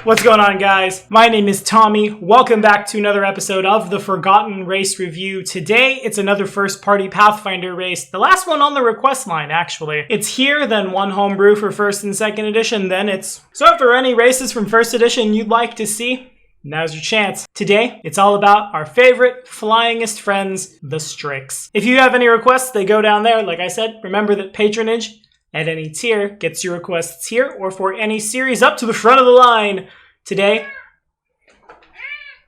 What's going on, guys? My name is Tommy. Welcome back to another episode of the Forgotten Race Review. Today, it's another first-party Pathfinder race. The last one on the request line, actually. It's here, then one homebrew for 1st and 2nd edition, then it's... So if there are any races from 1st edition you'd like to see, now's your chance. Today, it's all about our favorite, flyingest friends, the Strix. If you have any requests, they go down there. Like I said, remember that patronage at any tier gets your requests here, or for any series up to the front of the line. Today,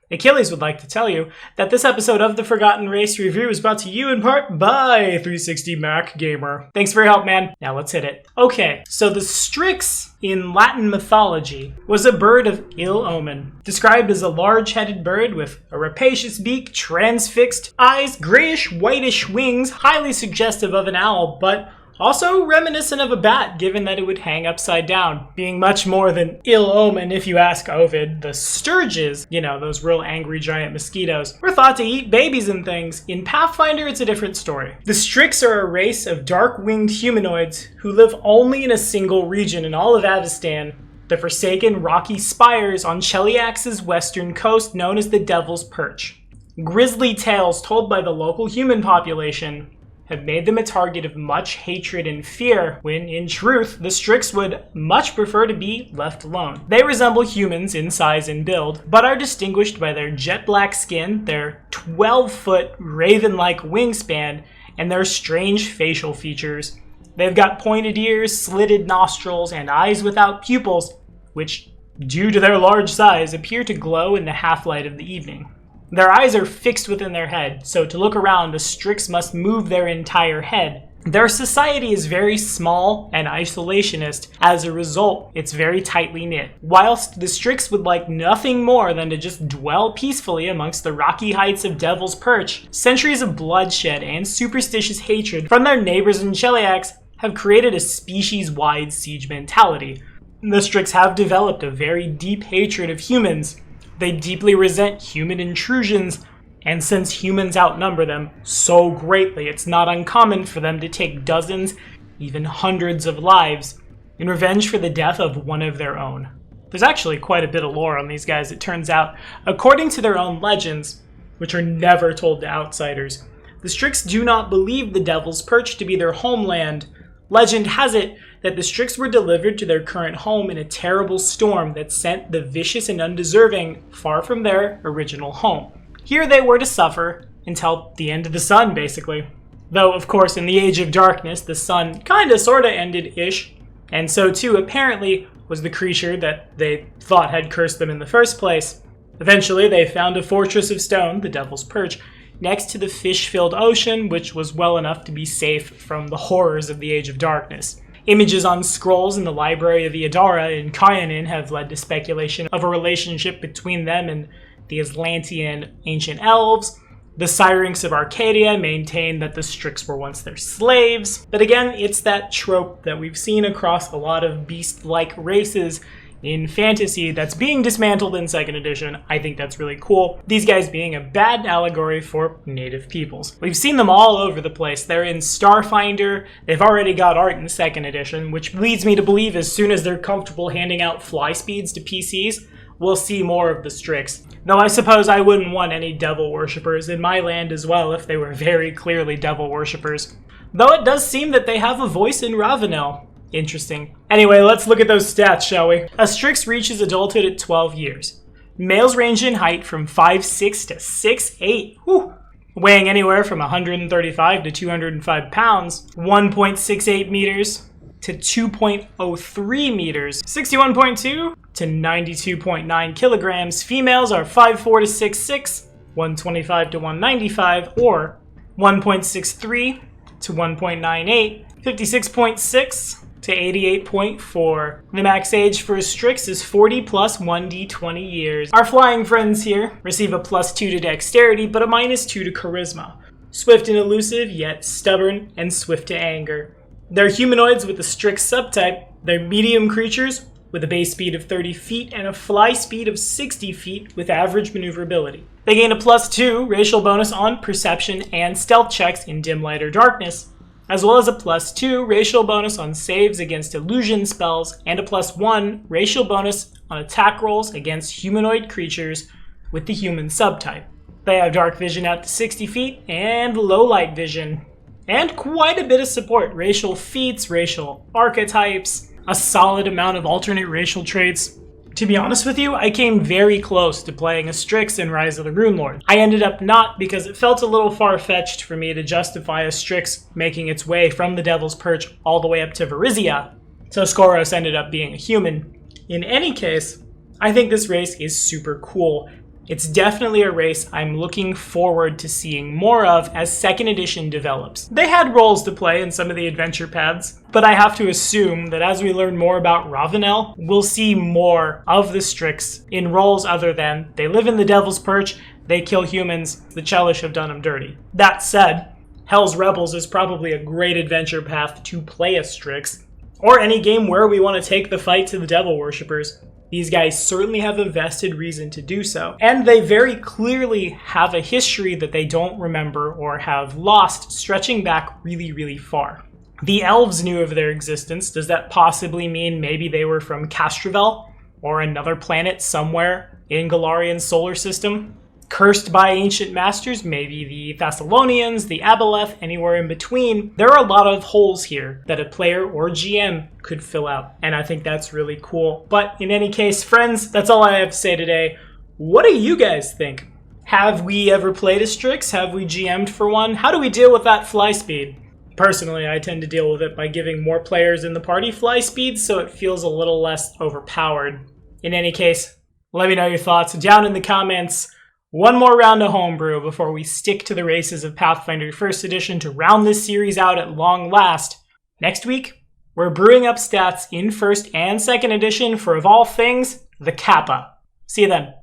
Achilles would like to tell you that this episode of the Forgotten Race Review is brought to you in part by 360 Mac Gamer. Thanks for your help, man. Now let's hit it. Okay, so the Strix in Latin mythology was a bird of ill omen, described as a large-headed bird with a rapacious beak, transfixed eyes, grayish-whitish wings, highly suggestive of an owl, but also reminiscent of a bat, given that it would hang upside down, being much more than ill omen if you ask Ovid. The sturges, you know, those real angry giant mosquitoes, were thought to eat babies and things. In Pathfinder, it's a different story. The Strix are a race of dark-winged humanoids who live only in a single region in all of Avestan, the forsaken rocky spires on Cheliax's western coast known as the Devil's Perch. Grisly tales told by the local human population have made them a target of much hatred and fear, when, in truth, the Strix would much prefer to be left alone. They resemble humans in size and build, but are distinguished by their jet black skin, their 12-foot raven-like wingspan, and their strange facial features. They've got pointed ears, slitted nostrils, and eyes without pupils, which, due to their large size, appear to glow in the half-light of the evening. Their eyes are fixed within their head, so to look around, the Strix must move their entire head. Their society is very small and isolationist. As a result, it's very tightly knit. Whilst the Strix would like nothing more than to just dwell peacefully amongst the rocky heights of Devil's Perch, centuries of bloodshed and superstitious hatred from their neighbors in Cheliax have created a species-wide siege mentality. The Strix have developed a very deep hatred of humans. They deeply resent human intrusions, and since humans outnumber them so greatly, it's not uncommon for them to take dozens, even hundreds of lives in revenge for the death of one of their own. There's actually quite a bit of lore on these guys, it turns out. According to their own legends, which are never told to outsiders, the Strix do not believe the Devil's Perch to be their homeland. Legend has it that the Strix were delivered to their current home in a terrible storm that sent the vicious and undeserving far from their original home. Here they were to suffer until the end of the sun, basically. Though, of course, in the Age of Darkness, the sun kinda sorta ended-ish, and so too, apparently, was the creature that they thought had cursed them in the first place. Eventually, they found a fortress of stone, the Devil's Perch, next to the fish-filled ocean, which was well enough to be safe from the horrors of the Age of Darkness. Images on scrolls in the library of Iadara in Kyanin have led to speculation of a relationship between them and the Aslantean ancient elves. The Syrinx of Arcadia maintain that the Strix were once their slaves. But again, it's that trope that we've seen across a lot of beast-like races in fantasy that's being dismantled in 2nd edition. I think that's really cool. These guys being a bad allegory for native peoples. We've seen them all over the place. They're in Starfinder. They've already got art in 2nd edition, which leads me to believe as soon as they're comfortable handing out fly speeds to PCs, we'll see more of the Strix. Though I suppose I wouldn't want any devil worshippers in my land as well if they were very clearly devil worshippers. Though it does seem that they have a voice in Ravenel. Interesting. Anyway, let's look at those stats, shall we? A Strix reaches adulthood at 12 years. Males range in height from 5'6" to 6'8", whew, weighing anywhere from 135 to 205 pounds, 1.68 meters to 2.03 meters, 61.2 to 92.9 kilograms. Females are 5'4" to 6'6", 125 to 195, or 1.63 to 1.98, 56.6 to 88.4. The max age for a Strix is 40 plus 1d20 years. Our flying friends here receive a +2 to dexterity, but a -2 to charisma. Swift and elusive, yet stubborn and swift to anger. They're humanoids with the Strix subtype. They're medium creatures with a base speed of 30 feet and a fly speed of 60 feet with average maneuverability. They gain a +2 racial bonus on perception and stealth checks in dim light or darkness. as well as a +2 racial bonus on saves against illusion spells, and a +1 racial bonus on attack rolls against humanoid creatures with the human subtype. They have dark vision out to 60 feet and low light vision. And quite a bit of support, racial feats, racial archetypes, a solid amount of alternate racial traits. To be honest with you, I came very close to playing a Strix in Rise of the Runelord. I ended up not because it felt a little far-fetched for me to justify a Strix making its way from the Devil's Perch all the way up to Varizia, so Skoros ended up being a human. In any case, I think this race is super cool. It's definitely a race I'm looking forward to seeing more of as 2nd edition develops. They had roles to play in some of the adventure paths, but I have to assume that as we learn more about Ravenel, we'll see more of the Strix in roles other than they live in the Devil's Perch, they kill humans, the Chelish have done them dirty. That said, Hell's Rebels is probably a great adventure path to play a Strix, or any game where we want to take the fight to the Devil Worshippers. These guys certainly have a vested reason to do so, and they very clearly have a history that they don't remember or have lost, stretching back really, really far. The elves knew of their existence. Does that possibly mean maybe they were from Castrovel, or another planet somewhere in Galarian's solar system? Cursed by ancient masters, maybe the Thessalonians, the Aboleth, anywhere in between. There are a lot of holes here that a player or GM could fill out, and I think that's really cool. But in any case, friends, that's all I have to say today. What do you guys think? Have we ever played a Strix? Have we GM'd for one? How do we deal with that fly speed? Personally, I tend to deal with it by giving more players in the party fly speed, so it feels a little less overpowered. In any case, let me know your thoughts down in the comments. One more round of homebrew before we stick to the races of Pathfinder 1st Edition to round this series out at long last. Next week, we're brewing up stats in 1st and 2nd Edition for, of all things, the Kappa. See you then.